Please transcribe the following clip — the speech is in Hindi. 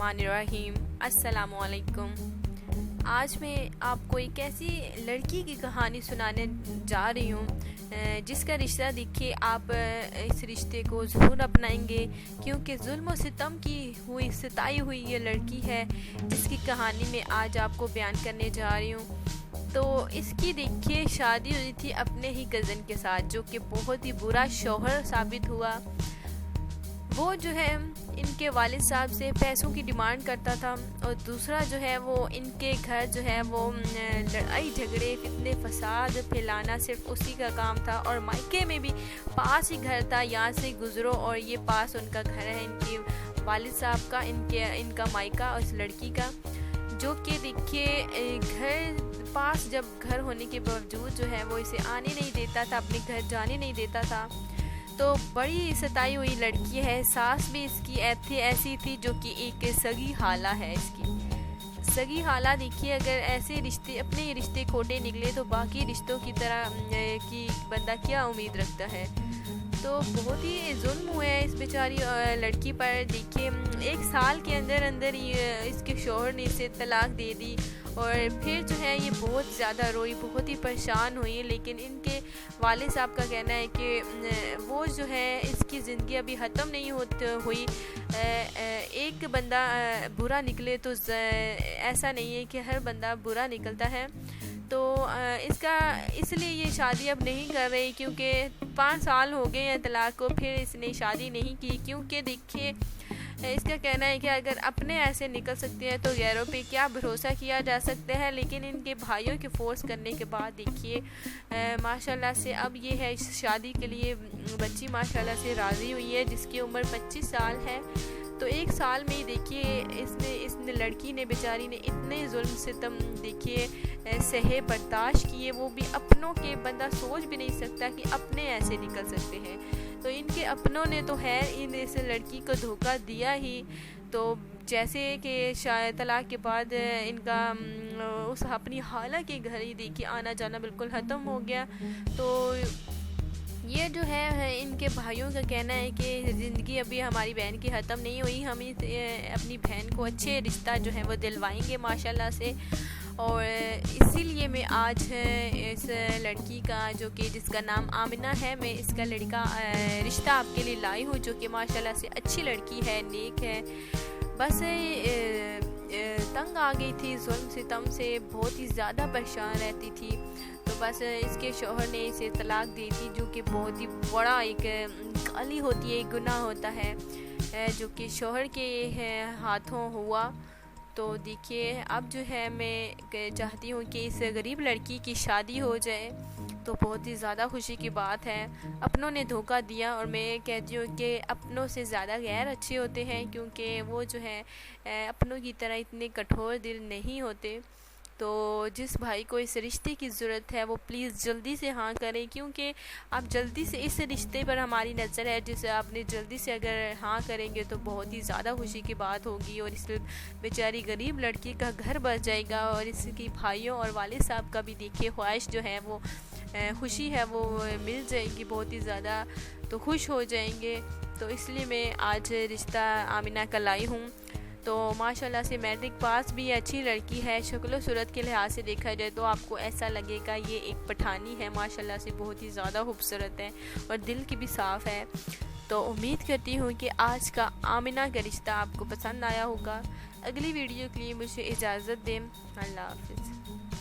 बिस्मिल्लाहिर्रहमानिर्रहीम। अस्सलामुअलैकुम। आज मैं आपको एक ऐसी लड़की की कहानी सुनाने जा रही हूँ जिसका रिश्ता देखिए आप इस रिश्ते को ज़रूर अपनाएंगे, क्योंकि जुल्म और सितम की हुई सताई हुई ये लड़की है जिसकी कहानी मैं आज आपको बयान करने जा रही हूँ। तो इसकी देखिए शादी हुई थी अपने ही कज़न के साथ, जो कि बहुत ही बुरा शौहर साबित हुआ। वो जो है इनके वालिद साहब से पैसों की डिमांड करता था, और दूसरा जो है वो इनके घर जो है वो लड़ाई झगड़े फितने फसाद फैलाना सिर्फ उसी का काम था। और मायके में भी पास ही घर था, यहाँ से गुजरो और ये पास उनका घर है, इनके वालिद साहब का, इनका मायका और इस लड़की का, जो कि देखिए घर पास जब घर होने के बावजूद जो है वो इसे आने नहीं देता था, अपने घर जाने नहीं देता था। तो बड़ी सताई हुई लड़की है। सास भी इसकी ऐसी थी जो कि एक सगी खाला है। इसकी सगी खाला देखिए, अगर ऐसे रिश्ते अपने रिश्ते खोटे निकले तो बाकी रिश्तों की तरह की बंदा क्या उम्मीद रखता है। तो बहुत ही जुल्म हुआ है इस बेचारी लड़की पर। देखिए 1 साल के अंदर अंदर इसके शौहर ने इसे तलाक दे दी, और फिर जो है ये बहुत ज़्यादा रोई, बहुत ही परेशान हुई। लेकिन इनके वालिद साहब का कहना है कि वो जो है इसकी ज़िंदगी अभी ख़त्म नहीं हुई। एक बंदा बुरा निकले तो ऐसा नहीं है कि हर बंदा बुरा निकलता है। तो इसका इसलिए ये शादी अब नहीं कर रही, क्योंकि 5 साल हो गए हैं तलाक को, फिर इसने शादी नहीं की। क्योंकि देखिए इसका कहना है कि अगर अपने ऐसे निकल सकते हैं तो गैरों पे क्या भरोसा किया जा सकता है। लेकिन इनके भाइयों के फोर्स करने के बाद देखिए माशाल्लाह से अब ये है इस शादी के लिए बच्ची माशाल्लाह से राज़ी हुई है, जिसकी उम्र 25 साल है। तो 1 साल में ही देखिए इस लड़की ने बेचारी ने इतने जुल्म सितम देखिए सहे बर्दाश्त किए, वो भी अपनों के। बंदा सोच भी नहीं सकता कि अपने ऐसे निकल सकते हैं। तो इनके अपनों ने तो है इस लड़की को धोखा दिया ही। तो जैसे कि शायद तलाक के बाद इनका उस अपनी खाला के घर ही देखिए आना जाना बिल्कुल ख़त्म हो गया। तो ये जो है इनके भाइयों का कहना है कि ज़िंदगी अभी हमारी बहन की ख़त्म नहीं हुई, हम अपनी बहन को अच्छे रिश्ता जो है वो दिलवाएंगे माशाल्लाह से। और इसीलिए मैं आज इस लड़की का, जो कि जिसका नाम आमिना है, मैं इसका लड़का रिश्ता आपके लिए लाई हूँ, जो कि माशाल्लाह से अच्छी लड़की है, नेक है। बस तंग आ गई थी जुल्म सितम से, बहुत ही ज़्यादा परेशान रहती थी। तो बस इसके शौहर ने इसे तलाक दी थी, जो कि बहुत ही बड़ा एक गाली होती है, एक गुनाह होता है, जो कि शौहर के हाथों हुआ। तो देखिए अब जो है मैं चाहती हूँ कि इस गरीब लड़की की शादी हो जाए, तो बहुत ही ज़्यादा खुशी की बात है। अपनों ने धोखा दिया, और मैं कहती हूँ कि अपनों से ज़्यादा गैर अच्छे होते हैं, क्योंकि वो जो है अपनों की तरह इतने कठोर दिल नहीं होते। तो जिस भाई को इस रिश्ते की ज़रूरत है वो प्लीज़ जल्दी से हाँ करें, क्योंकि आप जल्दी से इस रिश्ते पर हमारी नज़र है, जिसे आपने जल्दी से अगर हाँ करेंगे तो बहुत ही ज़्यादा खुशी की बात होगी, और इस बेचारी गरीब लड़की का घर बच जाएगा, और इसकी भाइयों और वालिद साहब का भी देखिए ख्वाहिश जो है वो खुशी है वो मिल जाएगी, बहुत ही ज़्यादा तो खुश हो जाएंगे। तो इसलिए मैं आज रिश्ता आमिना का लाई हूँ। तो माशाल्लाह से मैट्रिक पास भी अच्छी लड़की है। शक्ल सूरत के लिहाज से देखा जाए तो आपको ऐसा लगेगा ये एक पठानी है, माशाल्लाह से बहुत ही ज़्यादा खूबसूरत है और दिल की भी साफ़ है। तो उम्मीद करती हूँ कि आज का आमिना का रिश्ता आपको पसंद आया होगा। अगली वीडियो के लिए मुझे इजाज़त दें। अल्लाह हाफ़िज़।